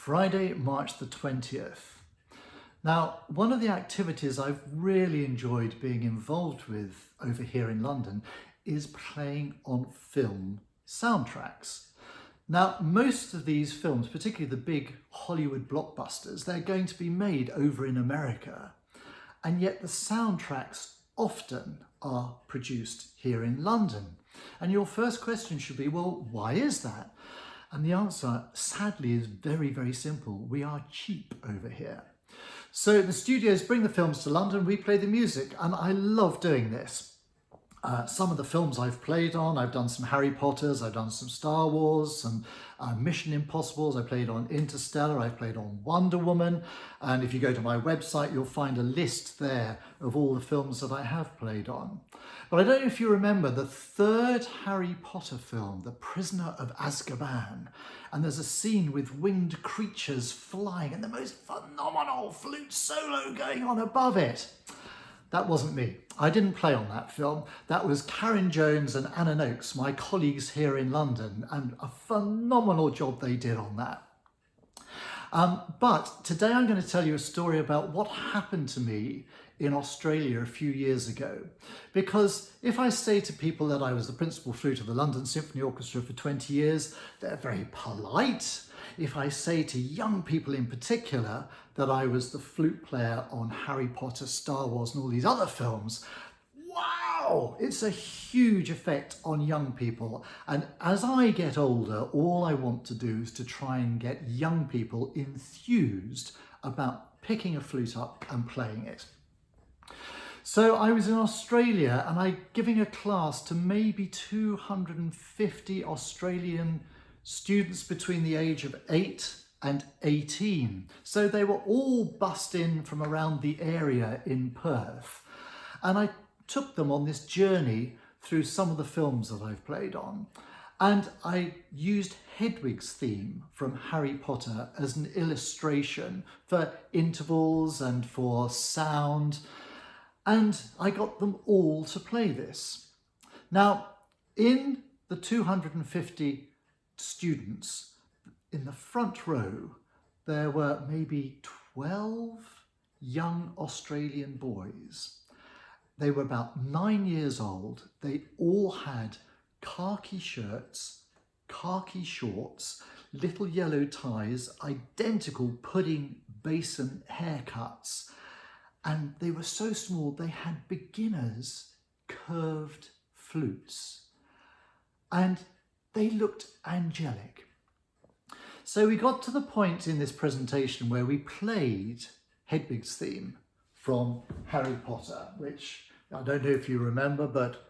Friday, March the 20th. Now, one of the activities I've really enjoyed being involved with over here in London is playing on film soundtracks. Now, most of these films, particularly the big Hollywood blockbusters, they're going to be made over in America, and yet the soundtracks often are produced here in London. And your first question should be, well, why is that? And the answer, sadly, is very, very simple. We are cheap over here. So the studios bring the films to London, we play the music, and I love doing this. Some of the films I've played on, I've done some Harry Potters, I've done some Star Wars, some Mission Impossibles, I played on Interstellar, I've played on Wonder Woman, and if you go to my website you'll find a list there of all the films that I have played on. But I don't know if you remember the third Harry Potter film, The Prisoner of Azkaban, and there's a scene with winged creatures flying and the most phenomenal flute solo going on above it. That wasn't me. I didn't play on that film. That was Karen Jones and Anna Noakes, my colleagues here in London, and a phenomenal job they did on that. But today I'm going to tell you a story about what happened to me in Australia a few years ago. Because if I say to people that I was the principal flute of the London Symphony Orchestra for 20 years, they're very polite. If I say to young people in particular that I was the flute player on Harry Potter, Star Wars and all these other films, wow, it's a huge effect on young people. And as I get older, all I want to do is to try and get young people enthused about picking a flute up and playing it. So I was in Australia and I giving a class to maybe 250 Australian students between the age of 8 and 18. So they were all bussed in from around the area in Perth. And I took them on this journey through some of the films that I've played on. And I used Hedwig's theme from Harry Potter as an illustration for intervals and for sound. And I got them all to play this. Now, in the 250 students, in the front row, there were maybe 12 young Australian boys. They were about 9 years old. They all had khaki shirts, khaki shorts, little yellow ties, identical pudding basin haircuts. And they were so small, they had beginners' curved flutes. And they looked angelic. So we got to the point in this presentation where we played Hedwig's theme from Harry Potter, which I don't know if you remember, but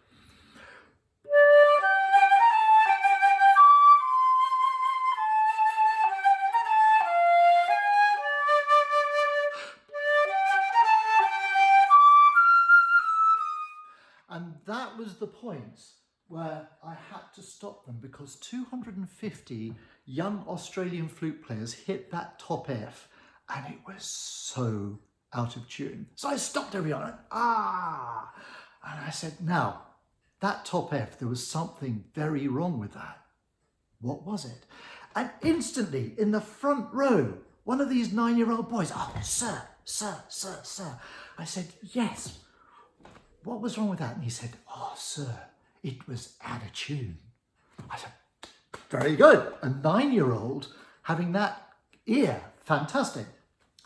and that was the point where I had to stop them because 250 young Australian flute players hit that top F and it was so out of tune. So I stopped everyone and and I said, now, that top F, there was something very wrong with that. What was it? And instantly, in the front row, one of these 9-year-old boys, oh, sir. I said, yes. What was wrong with that? And he said, oh, sir, it was out of tune. I said, very good. A 9-year-old having that ear, fantastic.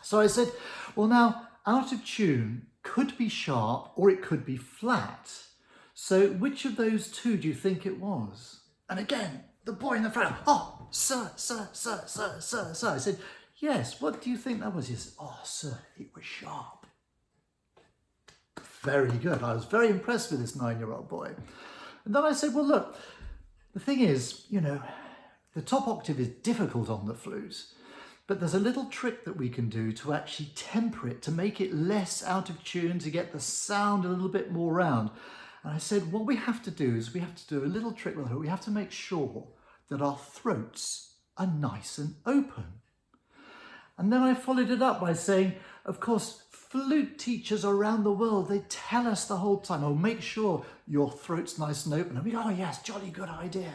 So I said, well, now, out of tune could be sharp or it could be flat. So which of those two do you think it was? And again, the boy in the front, oh, sir. I said, yes, what do you think that was? He said, oh, sir, it was sharp. Very good. I was very impressed with this 9-year-old boy. And then I said, well, look, the thing is, you know, the top octave is difficult on the flute, but there's a little trick that we can do to actually temper it, to make it less out of tune, to get the sound a little bit more round. And I said, what we have to do is we have to do a little trick with it. We have to make sure that our throats are nice and open. And then I followed it up by saying, of course, flute teachers around the world, they tell us the whole time, oh, make sure your throat's nice and open. And we go, oh yes, jolly good idea.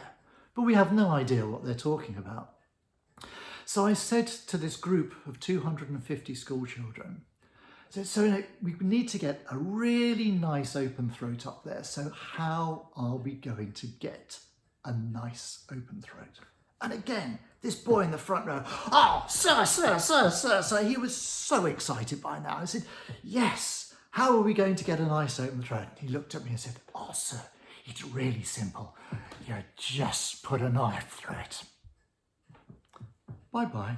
But we have no idea what they're talking about. So I said to this group of 250 school children, so we need to get a really nice open throat up there. So how are we going to get a nice open throat? And again, this boy in the front row, oh, sir, sir, sir, sir, sir. He was so excited by now. I said, yes, how are we going to get a nice open throat? He looked at me and said, oh, sir, it's really simple. You just put a knife through it. Bye-bye.